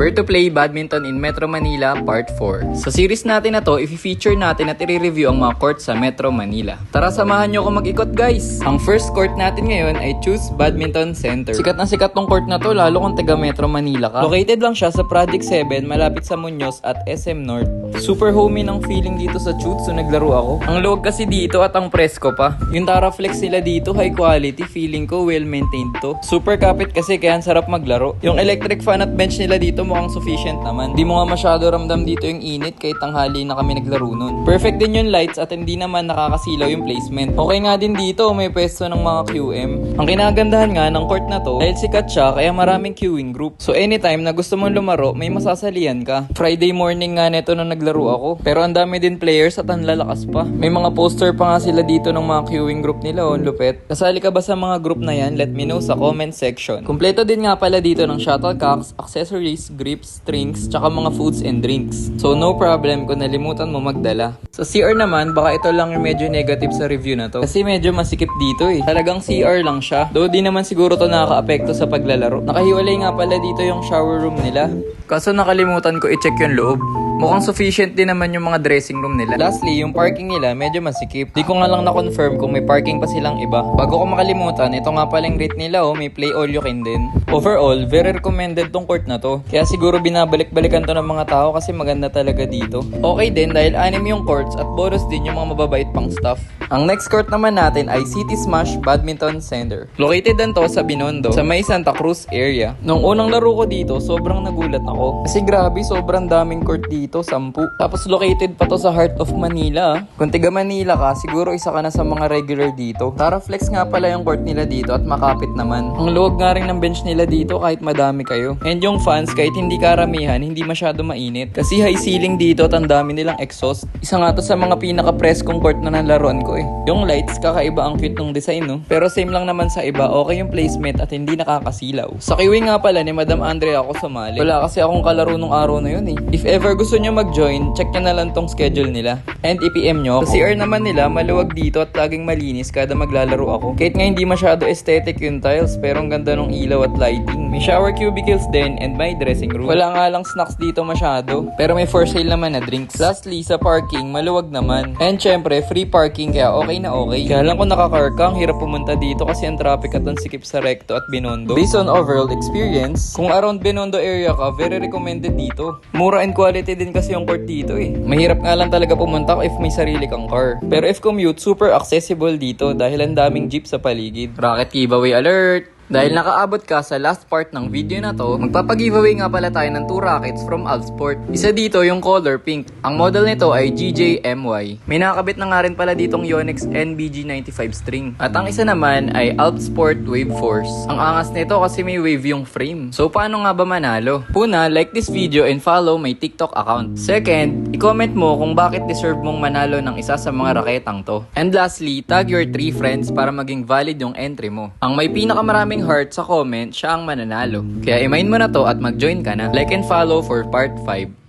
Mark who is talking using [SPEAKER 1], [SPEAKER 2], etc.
[SPEAKER 1] Where to play badminton in Metro Manila Part 4. Sa series natin na to, i-feature natin at i-review ang mga court sa Metro Manila. Tara samahan nyo ako mag-ikot guys! Ang first court natin ngayon ay Choose Badminton Center. Sikat na sikat tong court na to lalo kung taga Metro Manila ka. Located lang siya sa Project 7 malapit sa Muñoz at SM North. Super homey ng feeling dito sa Choose so naglaro ako. Ang luwag kasi dito at ang presko pa. Yung Taraflex nila dito high quality, feeling ko well maintained to. Super kapit kasi kaya ang sarap maglaro. Yung electric fan at bench nila dito mukhang sufficient naman. Di mo nga masyado ramdam dito yung init kahit tanghali na kami naglaro nun. Perfect din yung lights at hindi naman nakakasilaw yung placement. Okay nga din dito, may pwesto ng mga QM. Ang kinagandahan nga ng court na to, dahil sikat siya kaya maraming queuing group. So anytime na gusto mong lumaro, may masasalian ka. Friday morning nga neto nung naglaro ako. Pero ang dami din players at ang lalakas pa. May mga poster pa nga sila dito ng mga queuing group nila, oh, lupet. Kasali ka ba sa mga group na yan? Let me know sa comment section. Kompleto din nga pala dito ng shuttlecocks, accessories, grips, strings, tsaka mga foods and drinks. So no problem kung nalimutan mo magdala. Sa CR naman, baka ito lang yung medyo negative sa review na to. Kasi medyo masikip dito eh. Talagang CR lang siya. Though di naman siguro to nakaka-apekto sa paglalaro. Nakahiwalay nga pala dito yung shower room nila. Kaso nakalimutan ko i-check yung loob. Mukhang sufficient din naman yung mga dressing room nila. Lastly, yung parking nila medyo masikip. Di ko nga lang na-confirm kung may parking pa silang iba. Bago ko makalimutan, ito nga palang rate nila oh, may play all you can din. Overall, very recommended tong court na to. Kaya siguro binabalik-balikan to ng mga tao kasi maganda talaga dito. Okay din dahil 6 yung courts at bonus din yung mga mababait pang staff. Ang next court naman natin ay City Smash Badminton Center. Located din to sa Binondo, sa may Santa Cruz area. Nung unang laro ko dito, sobrang nagulat ako. Kasi grabe, sobrang daming court dito, 10. Tapos located pa to sa heart of Manila. Kung tiga Manila ka, siguro isa ka na sa mga regular dito. Taraflex nga pala yung court nila dito at makapit naman. Ang luwag nga rin ng bench nila dito kahit madami kayo. And yung fans, kahit hindi karamihan, hindi masyado mainit. Kasi high ceiling dito at ang dami nilang exhaust. Isa nga to sa mga pinaka-preskong court na nalaroan ko eh. Yung lights, kakaiba ang cute ng design no? Pero same lang naman sa iba, okay yung placement at hindi nakakasilaw. Sa kiwi nga pala ni Madam Andrea ako sumali. Wala kasi akong kalaro nung araw na yun eh. If ever gusto nyo mag-join, check nyo na lang tong schedule nila. And i-PM nyo. Sa CR naman nila, maluwag dito at laging malinis kada maglalaro ako. Kahit nga hindi masyado aesthetic yung tiles, pero ang ganda ng ilaw at lighting. May shower cubicles din and may dressing room. Wala nga lang snacks dito masyado, pero may for sale naman na drinks. Lastly, sa parking, maluwag naman. And syempre, free parking kaya okay na okay. Kaya lang kung naka-car ka, ang hirap pumunta dito kasi ang traffic at ang sikip sa Recto at Binondo. Based on overall experience, kung around Binondo area ka, very recommended dito. Mura and quality din kasi yung court dito eh. Mahirap nga lang talaga pumunta if may sarili kang car. Pero if commute, super accessible dito dahil ang daming jeep sa paligid. Rocket giveaway alert! Dahil nakaabot ka sa last part ng video na to, magpapag-giveaway nga pala tayo ng 2 rackets from Alpsport. Isa dito yung color pink. Ang model nito ay GJMY. May nakakabit na nga rin pala ditong Yonex NBG95 string. At ang isa naman ay Alpsport Wave Force. Ang angas nito kasi may wave yung frame. So paano nga ba manalo? Una, like this video and follow my TikTok account. Second, i-comment mo kung bakit deserve mong manalo ng isa sa mga raketang to. And lastly, tag your 3 friends para maging valid yung entry mo. Ang may pinakamaraming heart sa comment, siya ang mananalo. Kaya i-mind mo na to at mag-join ka na. Like and follow for part 5.